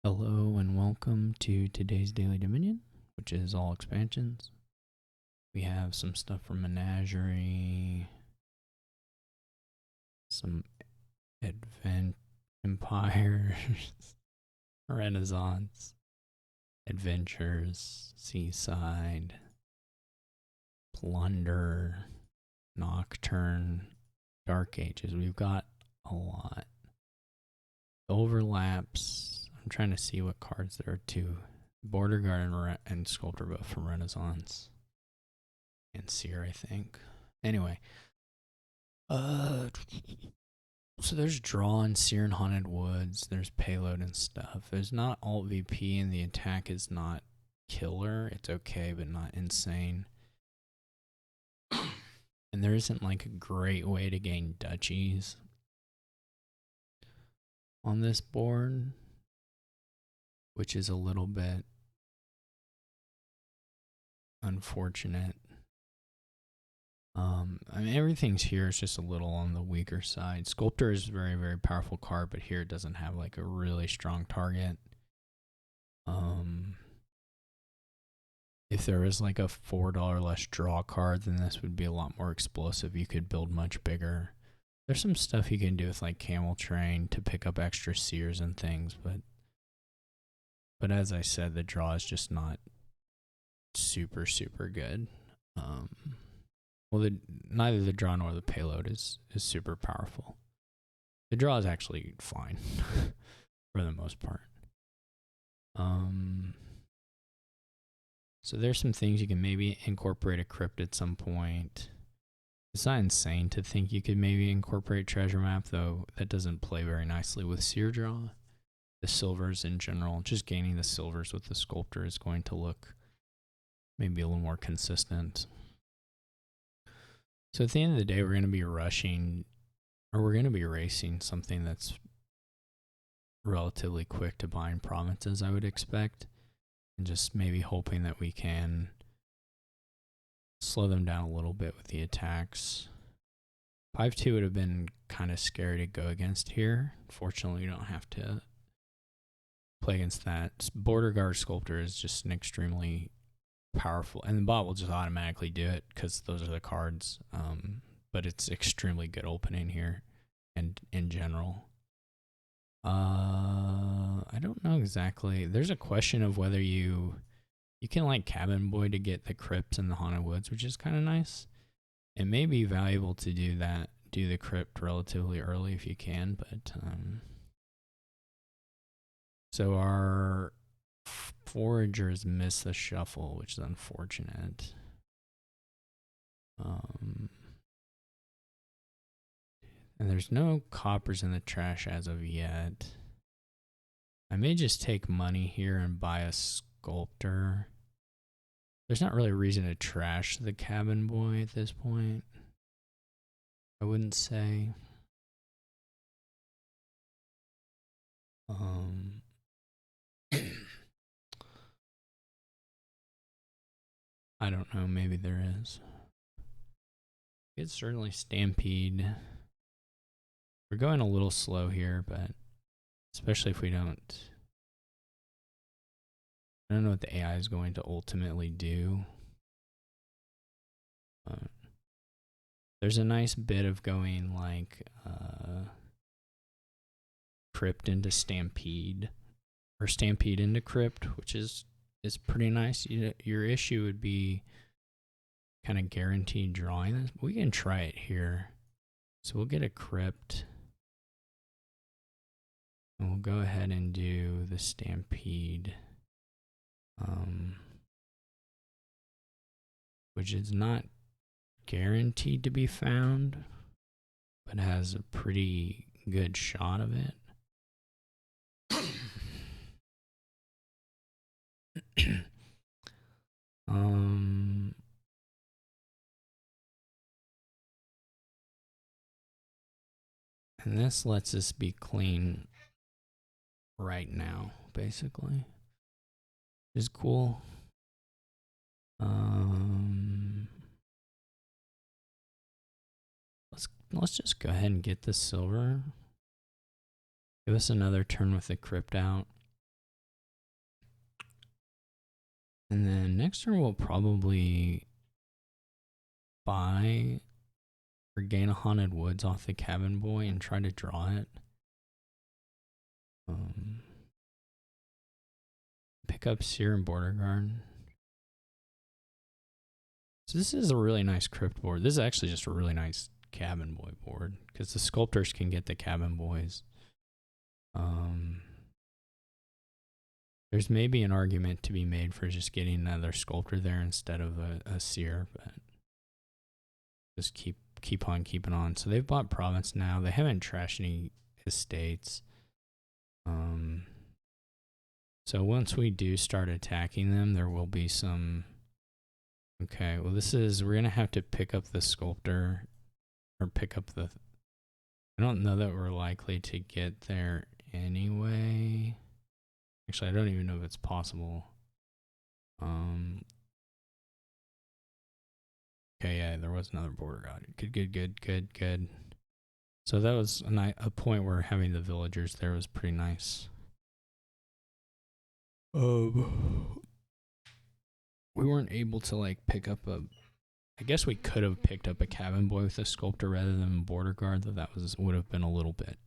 Hello and welcome to today's Daily Dominion, which is all expansions. We have some stuff from Menagerie, some Advent Empires, Renaissance, Adventures, Seaside, Plunder, Nocturne, Dark Ages. We've got a lot. Overlaps. I'm trying to see what cards there are too. Border Guard and Sculptor both from Renaissance. And Seer, I think. Anyway. So there's Draw and Seer and Haunted Woods. There's Payload and stuff. There's not Alt VP and the attack is not killer. It's okay, but not insane. And there isn't like a great way to gain duchies on this board, which is a little bit unfortunate. I mean, everything's here is just a little on the weaker side. Sculptor is a very, very powerful card, but here it doesn't have like a really strong target. If there was like a $4 less draw card, then this would be a lot more explosive. You could build much bigger. There's some stuff you can do with like Camel Train to pick up extra Seers and things, but as I said, the draw is just not super, super good. Well, neither the draw nor the payload is super powerful. The draw is actually fine for the most part. So there's some things you can maybe incorporate a crypt at some point. It's not insane to think you could maybe incorporate Treasure Map, though that doesn't play very nicely with Seer draw. The silvers in general, just gaining the silvers with the Sculptor is going to look maybe a little more consistent. So at the end of the day, we're going to be rushing, or we're going to be racing something that's relatively quick to bind provinces, I would expect, and just maybe hoping that we can slow them down a little bit with the attacks. 5-2 would have been kind of scary to go against here. Fortunately, you don't have to play against that. Border Guard Sculptor is just an extremely powerful, and the bot will just automatically do it because those are the cards, but it's extremely good opening here and in general. I don't know exactly. There's a question of whether you can like Cabin Boy to get the crypts and the Haunted Woods, which is kind of nice. It may be valuable to do that, do the crypt relatively early if you can, but so our Foragers miss the shuffle, which is unfortunate. And there's no coppers in the trash as of yet. I may just take money here and buy a Sculptor. There's not really a reason to trash the Cabin Boy at this point, I wouldn't say. I don't know, maybe there is. It's certainly Stampede. We're going a little slow here, but especially if we don't. I don't know what the AI is going to ultimately do. There's a nice bit of going like Crypt into Stampede, or Stampede into Crypt, which is pretty nice. Your issue would be kind of guaranteed drawing this. We can try it here. So we'll get a Crypt. And we'll go ahead and do the Stampede. Which is not guaranteed to be found, but has a pretty good shot of it. And this lets us be clean right now, basically. Which is cool. Let's just go ahead and get the silver. Give us another turn with the crypt out. And then next turn we'll probably buy or gain a Haunted Woods off the Cabin Boy and try to draw it. Pick up Seer and Border Guard. So this is a really nice Crypt board. This is actually just a really nice Cabin Boy board because the Sculptors can get the Cabin Boys. There's maybe an argument to be made for just getting another Sculptor there instead of a Seer, but just keep on keeping on. So they've bought Province now. They haven't trashed any estates. So once we do start attacking them, there will be some. Okay, well we're gonna have to pick up the Sculptor, or pick up the. I don't know that we're likely to get there anyway. Actually, I don't even know if it's possible. Okay, yeah, there was another Border Guard. Good. So that was a point where having the villagers there was pretty nice. We weren't able to like pick up I guess we could have picked up a Cabin Boy with a Sculptor rather than a Border Guard, though that would have been a little bit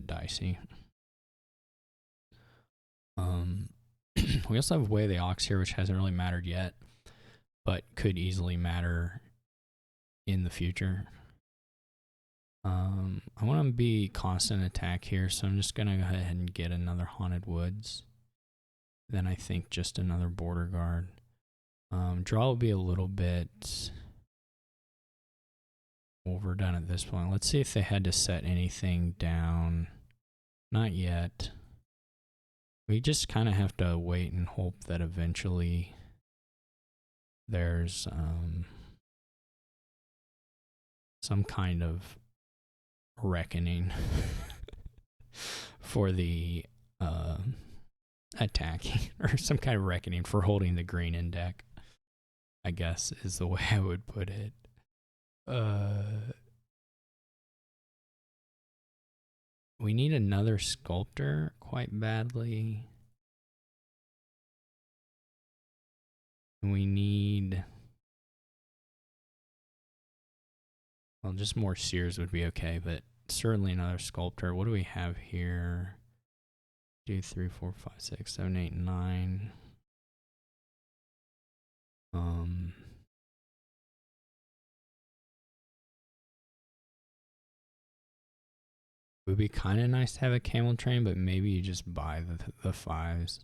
dicey. We also have Way of the Ox here, which hasn't really mattered yet, but could easily matter in the future. I want to be constant attack here, so I'm just gonna go ahead and get another Haunted Woods. Then I think just another Border Guard. Draw will be a little bit overdone at this point. Let's see if they had to set anything down. Not yet. We just kind of have to wait and hope that eventually there's some kind of reckoning for the attacking, or some kind of reckoning for holding the green in deck, I guess is the way I would put it. We need another Sculptor quite badly. We need, well, just more Seers would be okay, but certainly another Sculptor. What do we have here? 2, 3, 4, 5, 6, 7, 8, 9. It would be kind of nice to have a Camel Train, but maybe you just buy the 5s.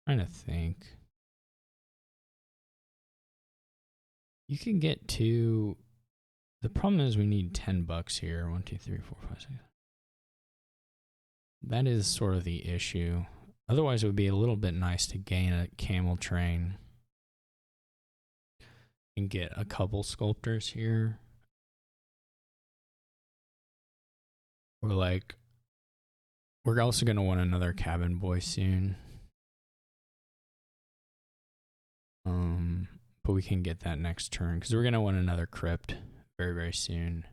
Trying to think. You can get two. The problem is we need $10 here. 1, 2, 3, 4, 5, 6. That is sort of the issue. Otherwise, it would be a little bit nice to gain a Camel Train and get a couple Sculptors here. Or like, we're also going to want another Cabin Boy soon. But we can get that next turn because we're going to want another Crypt very, very soon.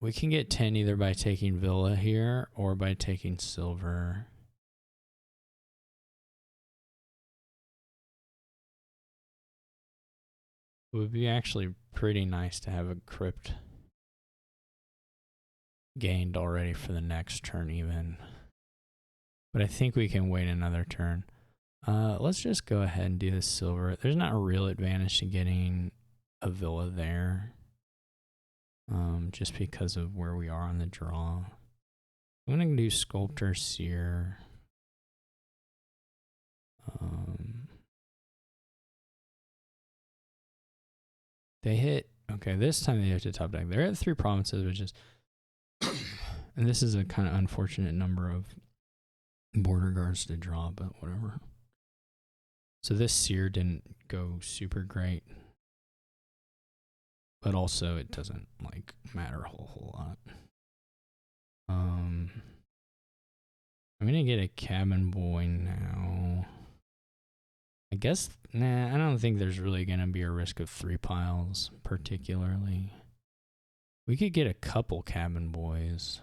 We can get 10 either by taking Villa here or by taking Silver. It would be actually pretty nice to have a Crypt gained already for the next turn even. But I think we can wait another turn. Let's just go ahead and do the Silver. There's not a real advantage to getting a Villa there. Just because of where we are on the draw. I'm going to do Sculptor, Seer. They hit, okay, this time they hit the top deck. They're at 3 provinces, which is, and this is a kind of unfortunate number of Border Guards to draw, but whatever. So this Seer didn't go super great, but also it doesn't like matter a whole lot. I'm gonna get a Cabin Boy now. I guess, nah, I don't think there's really going to be a risk of 3 piles, particularly. We could get a couple cabin boys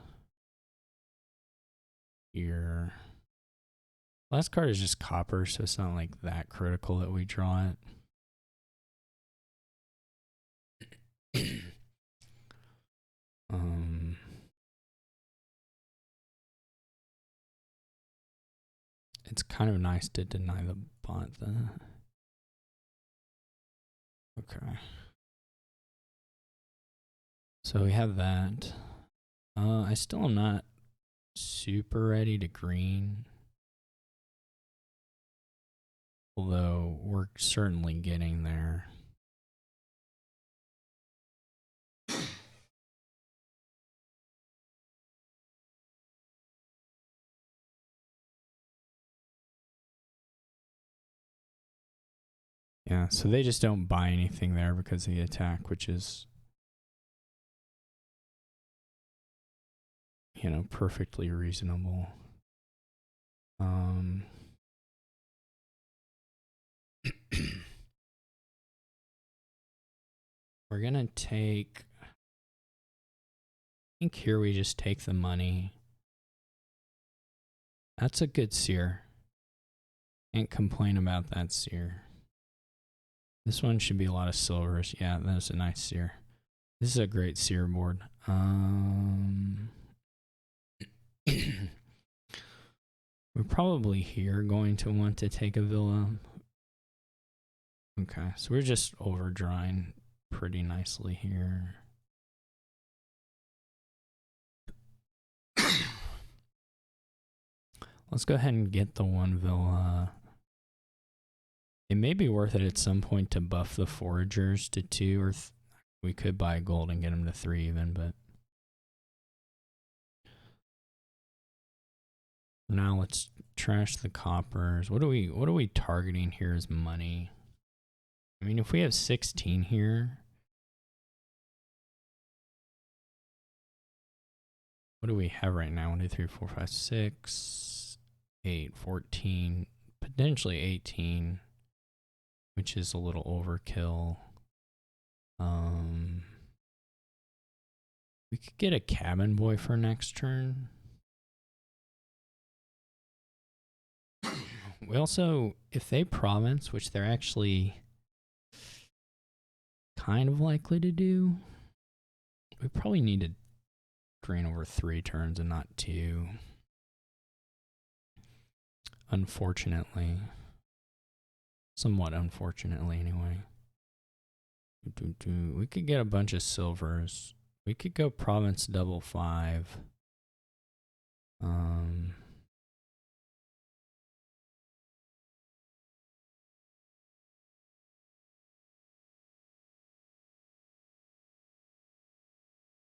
here. Last card is just copper, so it's not like that critical that we draw it. It's kind of nice to deny the bot then. Okay. So we have that. I still am not super ready to green. Although we're certainly getting there. Yeah, so they just don't buy anything there because of the attack, which is, you know, perfectly reasonable. We're gonna take, I think here we just take the money. That's a good seer. Can't complain about that seer. This one should be a lot of silvers. Yeah, that's a nice seer. This is a great seer board. We're probably here going to want to take a villa. Okay, so we're just overdrawing pretty nicely here. Let's go ahead and get the one villa. It may be worth it at some point to buff the foragers to 2, or we could buy gold and get them to 3 even, but now let's trash the coppers. What are we targeting here as money? I mean, if we have 16 here, what do we have right now? 1, 2, 3, 4, 5, 6, 8, 14, potentially 18, which is a little overkill. We could get a cabin boy for next turn. We also, if they province, which they're actually kind of likely to do, we probably need to green over 3 turns and not 2. Unfortunately. Somewhat unfortunately, anyway. We could get a bunch of silvers. We could go province double 5.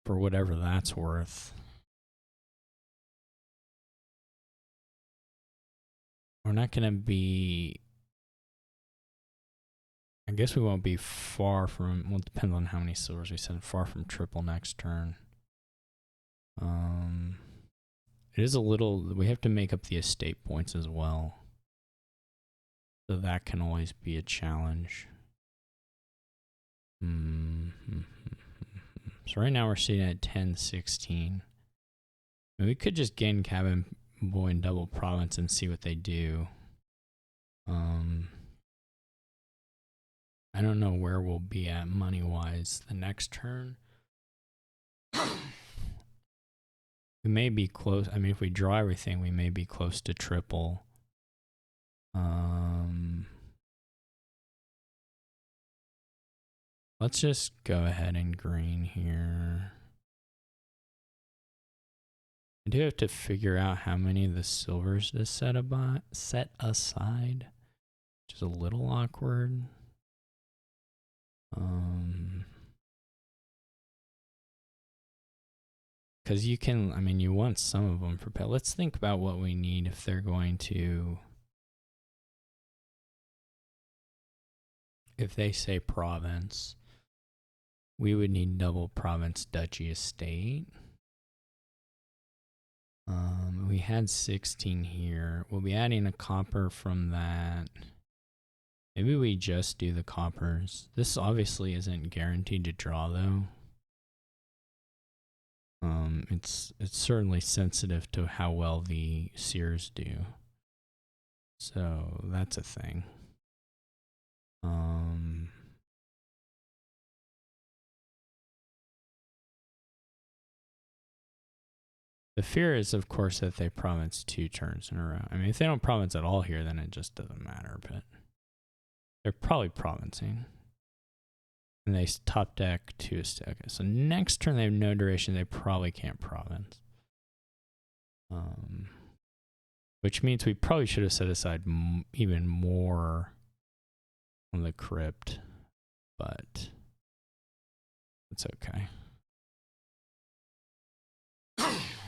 For whatever that's worth. We're not going to be, I guess we won't be far from, well, it depends on how many silvers we send, far from triple next turn. It is a little, we have to make up the estate points as well. So that can always be a challenge. So right now we're sitting at 10, 16. I mean, we could just gain cabin boy and double province and see what they do. I don't know where we'll be at money-wise the next turn. We may be close. I mean, if we draw everything, we may be close to triple. Let's just go ahead and green here. I do have to figure out how many of the silvers to set aside, which is a little awkward. Because you can, I mean, you want some of them for pet. Let's think about what we need if they're going to, if they say province, we would need double province duchy estate. We had 16 here. We'll be adding a copper from that. Maybe we just do the coppers. This obviously isn't guaranteed to draw though. It's certainly sensitive to how well the seers do. So that's a thing. The fear is, of course, that they province 2 turns in a row. I mean, if they don't province at all here, then it just doesn't matter, but they're probably provincing. And they top deck 2 estate. Okay, so next turn they have no duration, they probably can't province. Which means we probably should have set aside even more on the crypt, but it's okay.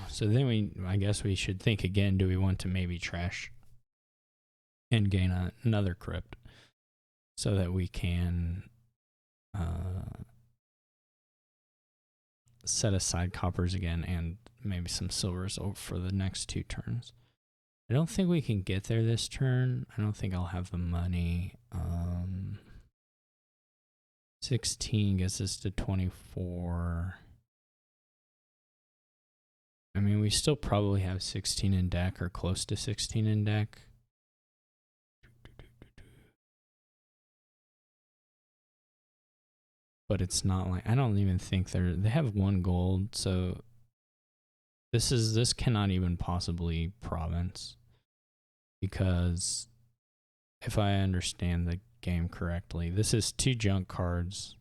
So then I guess we should think again, do we want to maybe trash and gain another crypt so that we can set aside coppers again and maybe some silvers for the next 2 turns. I don't think we can get there this turn. I don't think I'll have the money. 16 gets us to 24. I mean, we still probably have 16 in deck or close to 16 in deck. But it's not like, I don't even think they have 1 gold, so this cannot even possibly province, because if I understand the game correctly, this is 2 junk cards,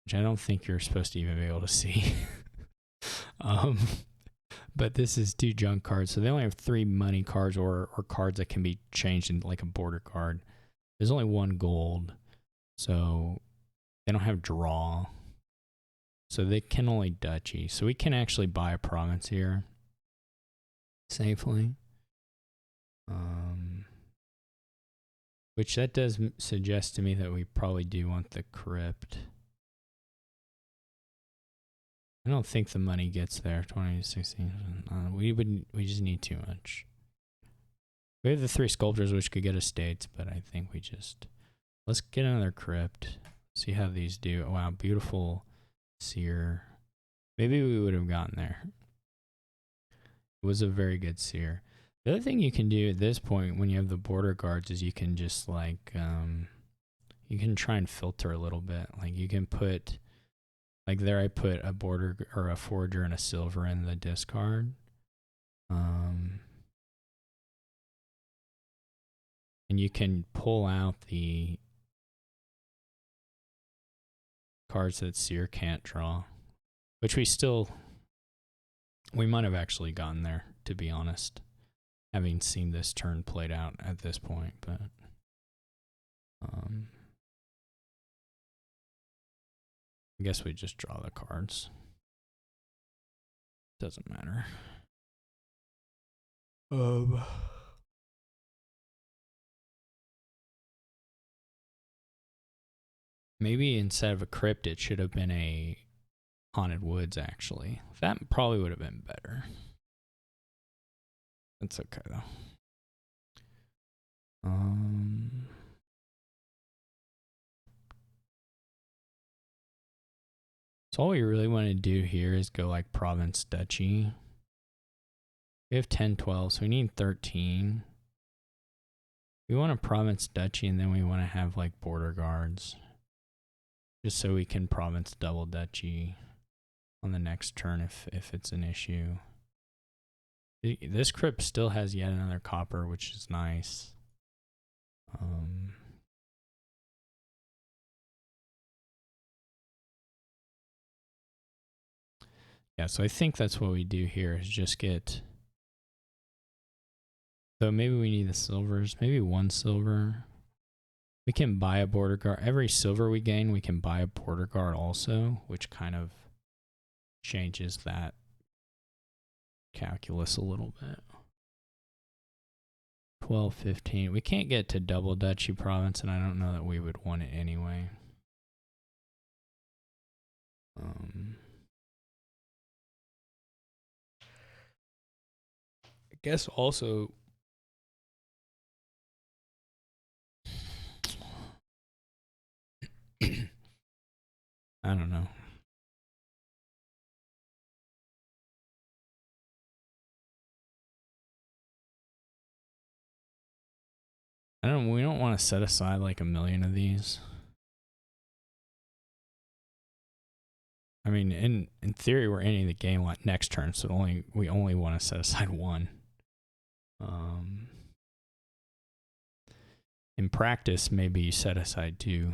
which I don't think you're supposed to even be able to see. But this is 2 junk cards, so they only have 3 money cards or cards that can be changed into like a border card. There's only 1 gold, so they don't have draw, so they can only duchy. So we can actually buy a province here safely, which that does suggest to me that we probably do want the crypt. I don't think the money gets there. 20, 16. We just need too much. We have the 3 sculptors, which could get estates, but I think let's get another crypt. See how these do. Oh, wow, beautiful seer. Maybe we would have gotten there. It was a very good seer. The other thing you can do at this point when you have the border guards is you can just like you can try and filter a little bit. Like you can put, like there I put a border or a forger and a silver in the discard. And you can pull out the cards that seer can't draw, which we might have actually gotten there, to be honest, having seen this turn played out at this point, but I guess we just draw the cards. Doesn't matter. Maybe instead of a crypt, it should have been a haunted woods, actually. That probably would have been better. That's okay, though. So all we really want to do here is go like province duchy. We have 10, 12, so we need 13. We want a province duchy, and then we want to have like border guards, just so we can province double duchy on the next turn if it's an issue. This crypt still has yet another copper, which is nice. Yeah, so I think that's what we do here is just get, though maybe we need the silvers, maybe 1 silver. We can buy a border guard. Every silver we gain, we can buy a border guard also, which kind of changes that calculus a little bit. 12, 15. We can't get to double duchy province, and I don't know that we would want it anyway. I guess also I don't know. We don't want to set aside like 1 million of these. I mean, in theory, we're ending the game next turn, so we only want to set aside 1. In practice, maybe you set aside 2.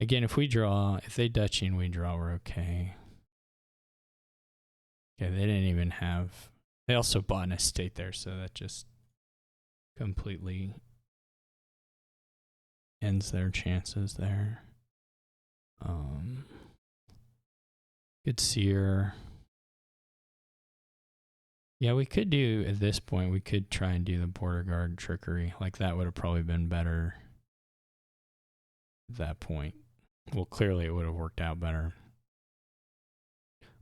Again, if they Dutchy and we draw, we're okay. Okay, they didn't even have. They also bought an estate there, so that just completely ends their chances there. Good seer. Yeah, we could do, at this point, we could try and do the border guard trickery. Like, that would have probably been better at that point. Well, clearly it would have worked out better.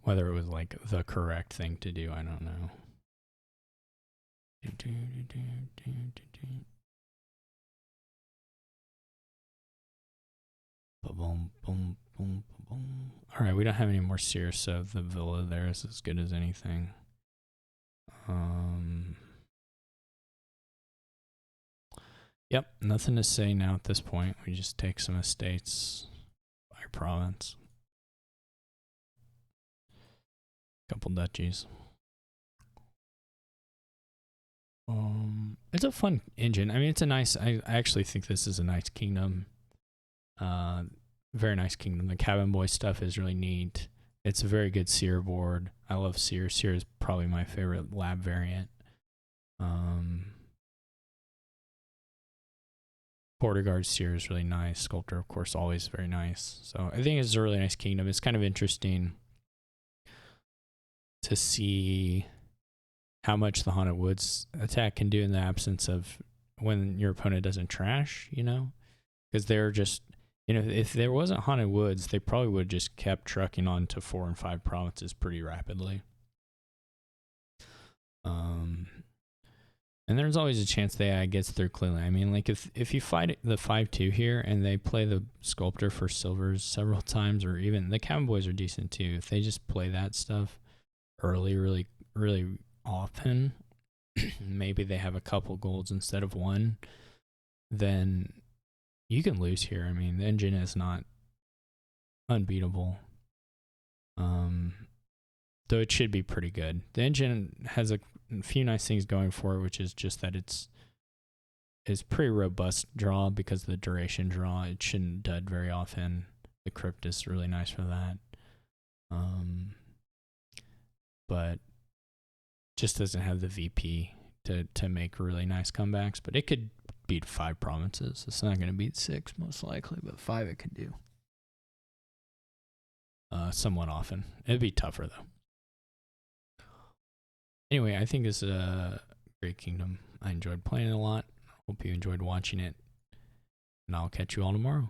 Whether it was, like, the correct thing to do, I don't know. All right, we don't have any more seers, so the villa there is as good as anything. Yep, nothing to say now at this point. We just take some estates by province. Couple duchies. It's a fun engine. I mean, it's a nice. I actually think this is a nice kingdom. Very nice kingdom. The cabin boy stuff is really neat. It's a very good seer board. I love seer. Seer is probably my favorite lab variant. Border guard seer is really nice. Sculptor, of course, always very nice. So I think it's a really nice kingdom. It's kind of interesting to see how much the Haunted Woods attack can do in the absence of when your opponent doesn't trash, you know? Because they're just, you know, if there wasn't Haunted Woods, they probably would have just kept trucking on to 4 and 5 provinces pretty rapidly. And there's always a chance the AI gets through cleanly. I mean, like if you fight the 5-2 here and they play the Sculptor for silvers several times, or even the Cabin Boys are decent too. If they just play that stuff early, really, really often, maybe they have a couple golds instead of 1, then you can lose here. I mean, the engine is not unbeatable. Though it should be pretty good. The engine has a few nice things going for it, which is just that it's pretty robust draw because of the duration draw. It shouldn't dud very often. The crypt is really nice for that. But just doesn't have the VP to make really nice comebacks. But it could beat 5 provinces. It's not going to beat 6 most likely, but 5 it could do. Somewhat often. It'd be tougher though. Anyway, I think this is a great kingdom. I enjoyed playing it a lot. Hope you enjoyed watching it. And I'll catch you all tomorrow.